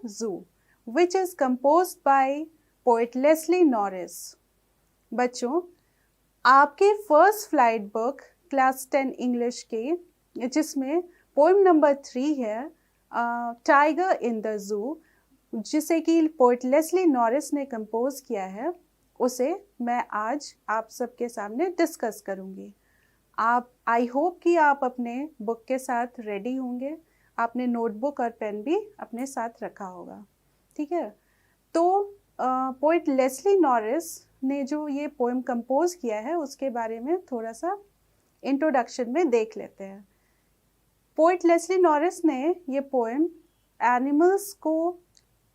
Zoo, which is composed by poet Leslie Norris. बच्चों, आपके first flight book class 10 English के जिसमें poem number 3 है टाइगर इन द जू, जिसे कि पोएट लेस्ली नॉरिस ने कंपोज किया है, उसे मैं आज आप सबके सामने डिस्कस करूंगी। आप आई होप कि आप अपने बुक के साथ रेडी होंगे, आपने नोटबुक और पेन भी अपने साथ रखा होगा। ठीक है, तो पोएट लेस्ली नॉरिस ने जो ये पोएम कंपोज किया है उसके बारे में थोड़ा सा इंट्रोडक्शन में देख लेते हैं। पोएट लेस्ली नॉरिस ने ये पोएम एनिमल्स को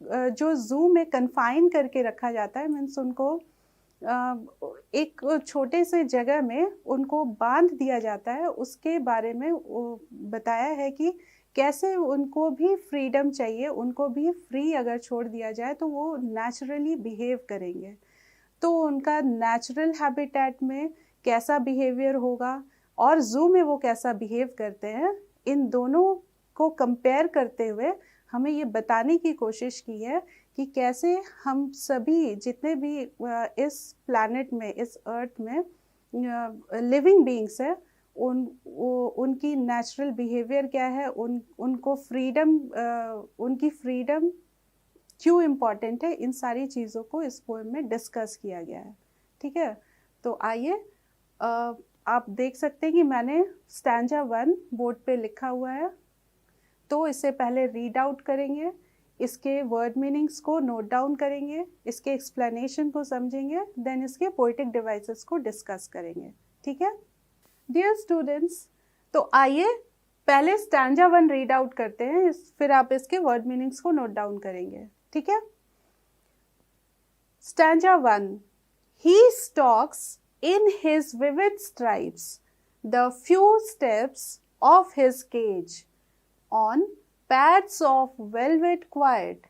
जो जू में कन्फाइन करके रखा जाता है, मीन्स उनको एक छोटे से जगह में उनको बांध दिया जाता है, उसके बारे में बताया है कि कैसे उनको भी फ्रीडम चाहिए, उनको भी फ्री अगर छोड़ दिया जाए तो वो नेचुरली बिहेव करेंगे। तो उनका नेचुरल हैबिटेट में कैसा बिहेवियर होगा और जू में वो कैसा बिहेव करते हैं, इन दोनों को कंपेयर करते हुए हमें ये बताने की कोशिश की है कि कैसे हम सभी जितने भी इस प्लैनेट में, इस अर्थ में लिविंग बीइंग्स है, उनकी नेचुरल बिहेवियर क्या है, उनको फ्रीडम, उनकी फ्रीडम क्यों इम्पॉर्टेंट है, इन सारी चीज़ों को इस पोएम में डिस्कस किया गया है। ठीक है, तो आइए आप देख सकते हैं कि मैंने स्टैंजा 1 बोर्ड पे लिखा हुआ है, तो इससे पहले रीड आउट करेंगे, इसके वर्ड मीनिंग्स को नोट डाउन करेंगे, इसके एक्सप्लेनेशन को समझेंगे, देन इसके पोएटिक डिवाइसेस को डिस्कस करेंगे। ठीक है डियर स्टूडेंट्स, तो आइए पहले स्टैंजा 1 रीड आउट करते हैं, फिर आप इसके वर्ड मीनिंग्स को नोट डाउन करेंगे। ठीक है, stanza 1, he stalks in his vivid stripes the few steps of his cage on pads of velvet quiet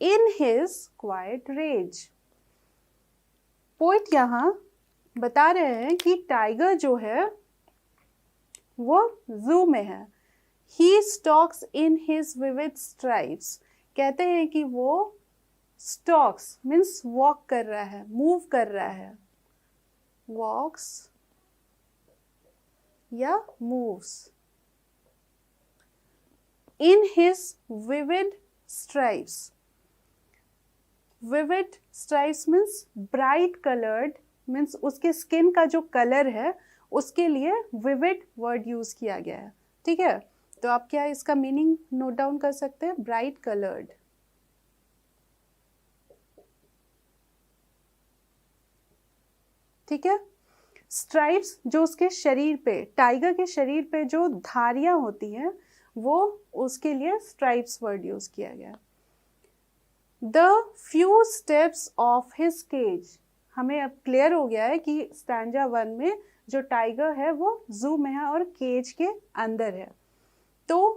in his quiet rage। Poet यहाँ बता रहे हैं कि टाइगर जो है वो जू में है। He stalks in his vivid stripes, कहते हैं कि वो stalks मीन्स वॉक कर रहा है, मूव कर रहा है, वॉक्स या moves. In his vivid stripes, vivid stripes means bright colored, means उसके स्किन का जो कलर है उसके लिए vivid वर्ड यूज किया गया है। ठीक है, तो आप क्या इसका मीनिंग नोट डाउन कर सकते हैं? Bright coloured. ठीक है, स्ट्राइप्स जो उसके शरीर पे, टाइगर के शरीर पे जो धारियां होती हैं, वो उसके लिए स्ट्राइप्स वर्ड यूज किया गया। The few steps of his cage, हमें अब क्लियर हो गया है कि स्टैंजा 1 में जो टाइगर है वो जू में है और केज के अंदर है। तो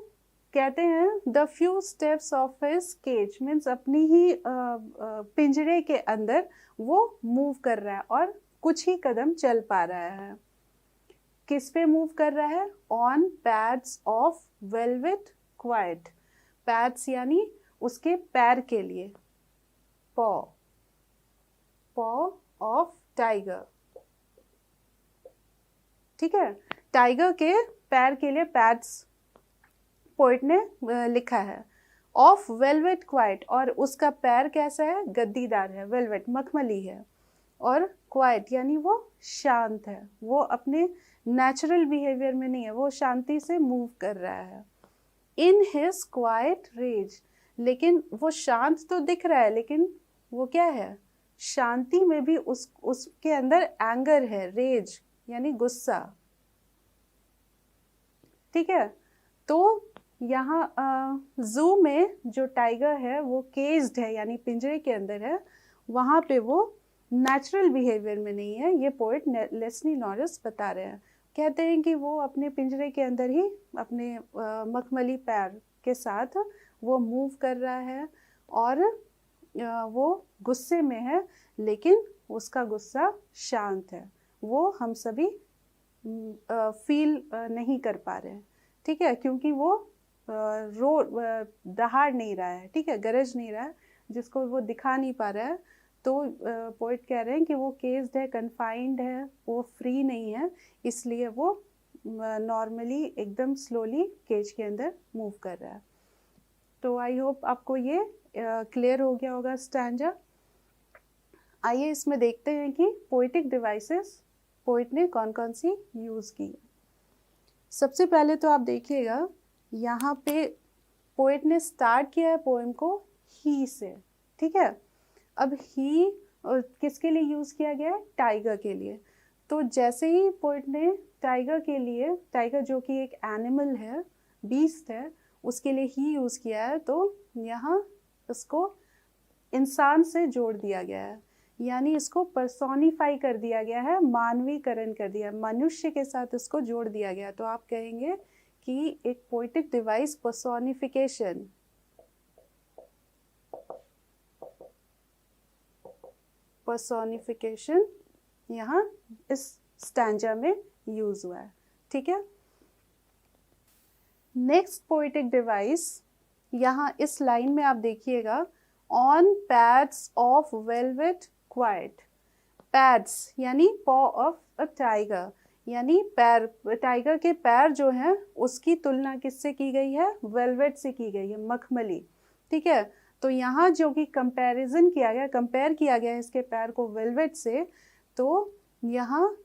कहते हैं the few steps of his cage means अपनी ही पिंजरे के अंदर वो मूव कर रहा है और कुछ ही कदम चल पा रहा है। किस पे मूव कर रहा है? On pads of velvet quite. Pads यानी उसके पैर के लिए, पॉ, पॉ ऑफ टाइगर। ठीक है, टाइगर के पैर के लिए पैड्स पोइट ने लिखा है। ऑफ वेलवेट क्वाइट, और उसका पैर कैसा है? गद्दीदार है, वेलवेट मखमली है, और क्वाइट यानी वो शांत है, वो अपने नेचुरल बिहेवियर में नहीं है, वो शांति से मूव कर रहा है। इन हिज क्वाइट रेज, लेकिन वो शांत तो दिख रहा है, लेकिन वो क्या है? शांति में भी उसके अंदर एंगर है, रेज यानी गुस्सा। ठीक है, तो यहाँ जू में जो टाइगर है वो केज्ड है यानी पिंजरे के अंदर है, वहाँ पे वो नेचुरल बिहेवियर में नहीं है। ये पोएट लेस्ली नॉरिस बता रहे हैं, कहते हैं कि वो अपने पिंजरे के अंदर ही अपने मखमली पैर के साथ वो मूव कर रहा है और वो गुस्से में है, लेकिन उसका गुस्सा शांत है, वो हम सभी फील नहीं कर पा रहे हैं। ठीक है, क्योंकि वो दहाड़ नहीं रहा है, ठीक है, गरज नहीं रहा है, जिसको वो दिखा नहीं पा रहा है, तो पोइट कह रहे हैं कि वो केस्ड है, कन्फाइंड है, वो फ्री नहीं है, इसलिए वो नॉर्मली एकदम स्लोली केज के अंदर मूव कर रहा है। तो आई होप आपको ये क्लियर हो गया होगा स्टैंजा। आइए इसमें देखते हैं कि पोइटिक डिवाइसेस पोइट ने कौन कौन सी यूज़ की। सबसे पहले तो आप देखिएगा यहाँ पे पोइट ने स्टार्ट किया है पोएम को ही से, ठीक है। अब ही किसके लिए यूज़ किया गया है? टाइगर के लिए। तो जैसे ही पोइट ने टाइगर के लिए, टाइगर जो कि एक एनिमल है, बीस्ट है, उसके लिए ही यूज़ किया है, तो यहाँ इसको इंसान से जोड़ दिया गया है, यानी इसको पर्सोनिफाई कर दिया गया है, मानवीकरण कर दिया, मनुष्य के साथ इसको जोड़ दिया गया। तो आप कहेंगे कि एक पोइटिक डिवाइस पर्सोनिफिकेशन, पर्सोनिफिकेशन यहाँ इस स्टैंजा में यूज हुआ है, ठीक है। नेक्स्ट पोइटिक डिवाइस यहाँ इस लाइन में आप देखिएगा, on pads of velvet quite. Pads यानी पॉ ऑफ अ टाइगर, यानी पैर, टाइगर के पैर जो हैं उसकी तुलना किससे की गई है? वेलवेट से की गई है, मखमली, ठीक है। तो यहाँ जो कि कंपैरिजन किया गया, कंपेयर किया गया इसके पैर को वेलवेट से, तो यहाँ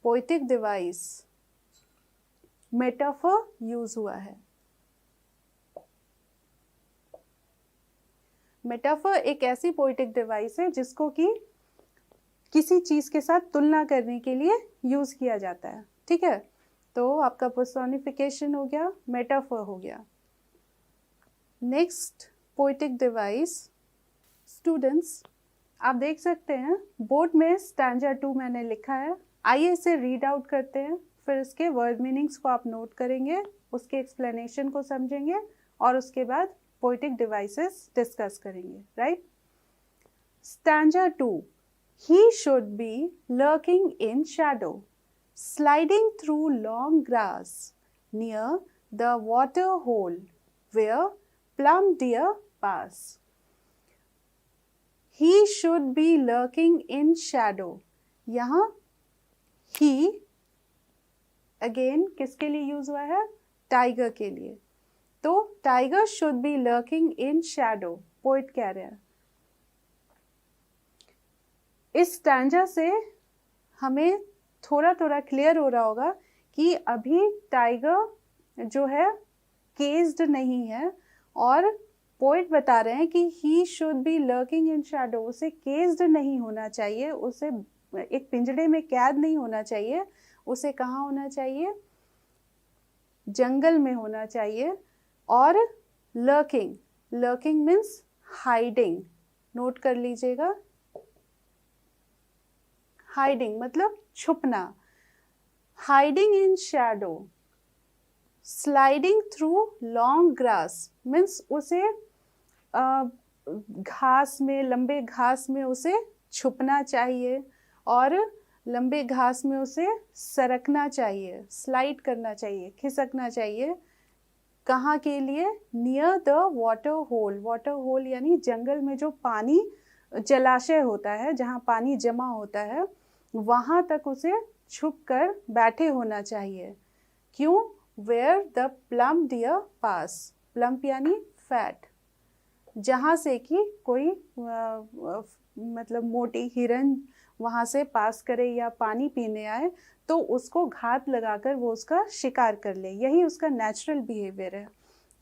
पोइटिक डिवाइस मेटाफर यूज हुआ है। मेटाफर एक ऐसी पोइटिक डिवाइस है जिसको कि किसी चीज के साथ तुलना करने के लिए यूज किया जाता है, ठीक है। तो आपका पर्सोनिफिकेशन हो गया, मेटाफर हो गया। नेक्स्ट पोइटिक डिवाइस, स्टूडेंट्स आप देख सकते हैं बोर्ड में स्टैंजा 2 मैंने लिखा है। आइए इसे रीड आउट करते हैं, फिर इसके वर्ड मीनिंग्स को आप नोट करेंगे, उसके एक्सप्लेनेशन को समझेंगे और उसके बाद पोइटिक डिवाइसेस डिस्कस करेंगे, right. Stanza 2, he should be lurking in shadow, sliding through long grass near the water hole where plum deer pass. He should be lurking in shadow. यहाँ he again किसके लिए use हुआ है? Tiger के लिए। तो tiger should be lurking in Shadow, poet कह रहे हैं। इस स्टैंजा से हमें थोड़ा थोड़ा क्लियर हो रहा होगा कि अभी टाइगर जो है केस्ड नहीं है, और पोइट बता रहे हैं कि he should be lurking in Shadow, उसे केस्ड नहीं होना चाहिए, उसे एक पिंजड़े में कैद नहीं होना चाहिए, उसे कहाँ होना चाहिए? जंगल में होना चाहिए। और lurking, lurking means hiding, note कर लीजिएगा, हाइडिंग मतलब छुपना। Hiding in shadow, sliding through long grass means उसे घास में, लंबे घास में उसे छुपना चाहिए और लंबे घास में उसे सरकना चाहिए, स्लाइड करना चाहिए, खिसकना चाहिए। कहाँ के लिए? Near the water hole, water hole यानी जंगल में जो पानी, जलाशय होता है जहाँ पानी जमा होता है, वहाँ तक उसे छुप कर बैठे होना चाहिए। क्यों? Where the plump deer pass, plump यानी फैट, जहाँ से कि कोई मतलब मोटी हिरन वहाँ से पास करे या पानी पीने आए तो उसको घात लगाकर वो उसका शिकार कर ले, यही उसका नेचुरल बिहेवियर है।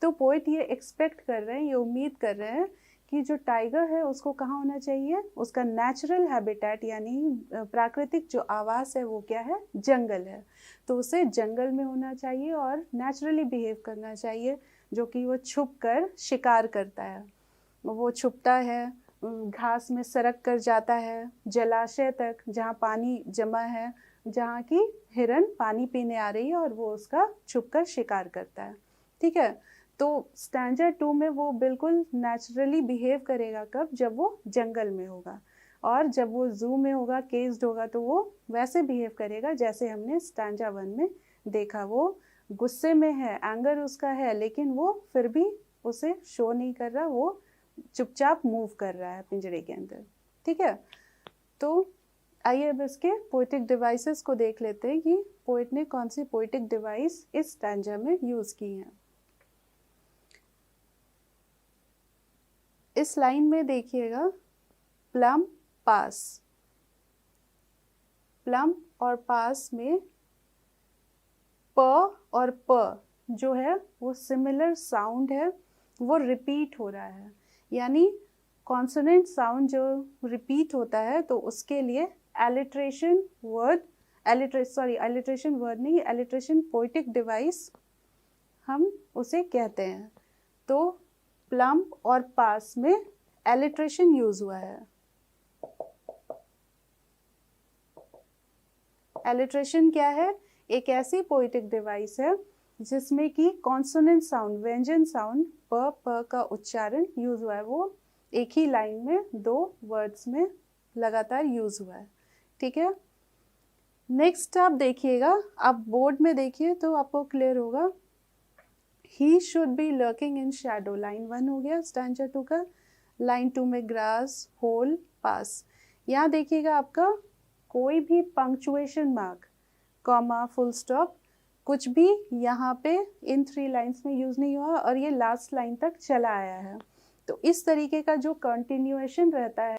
तो पोइट ये एक्सपेक्ट कर रहे हैं, ये उम्मीद कर रहे हैं कि जो टाइगर है उसको कहाँ होना चाहिए? उसका नेचुरल हैबिटेट यानी प्राकृतिक जो आवास है वो क्या है? जंगल है। तो उसे जंगल में होना चाहिए और नेचुरली बिहेव करना चाहिए, जो कि वो छुप कर शिकार करता है। वो छुपता है, घास में सरक कर जाता है जलाशय तक जहाँ पानी जमा है, जहाँ की हिरन पानी पीने आ रही है और वो उसका छुपकर शिकार करता है, ठीक है। तो स्टैंजा 2 में वो बिल्कुल नेचुरली बिहेव करेगा कब? जब वो जंगल में होगा, और जब वो जू में होगा, केस्ड होगा, तो वो वैसे बिहेव करेगा जैसे हमने स्टैंजा 1 में देखा। वो गुस्से में है, एंगर उसका है, लेकिन वो फिर भी उसे शो नहीं कर रहा, वो चुपचाप मूव कर रहा है पिंजरे के अंदर। ठीक है, तो आइए अब इसके पोएटिक डिवाइसेस को देख लेते हैं कि पोएट ने कौन सी पोएटिक डिवाइस इस स्टैंजा में यूज की है। इस लाइन में देखिएगा, प्लम पास, प्लम और पास में प और प जो है वो सिमिलर साउंड है, वो रिपीट हो रहा है, यानी कॉन्सोनेंट साउंड जो रिपीट होता है तो उसके लिए एलिट्रेशन वर्ड, एलिट्रेशन वर्ड नहीं, एलिट्रेशन पोएटिक डिवाइस हम उसे कहते हैं। तो प्लम और पास में एलिट्रेशन यूज हुआ है। एलिट्रेशन क्या है? एक ऐसी पोएटिक डिवाइस है जिसमें कि कॉन्सोनेंट साउंड, व्यंजन साउंड प का उच्चारण यूज हुआ है, वो एक ही लाइन में दो वर्ड्स में लगातार यूज हुआ है। ठीक है, नेक्स्ट आप देखिएगा, आप बोर्ड में देखिए तो आपको क्लियर होगा। He should be lurking in Shadow, line 1 हो गया स्टैंजा 2 का। लाइन 2 में ग्रास, होल, पास। यहाँ देखिएगा आपका कोई भी punctuation mark, comma, full stop, कुछ भी यहाँ पे इन 3 लाइन्स में यूज नहीं हुआ और ये लास्ट लाइन तक चला आया है। तो इस तरीके का जो कंटिन्यूएशन रहता है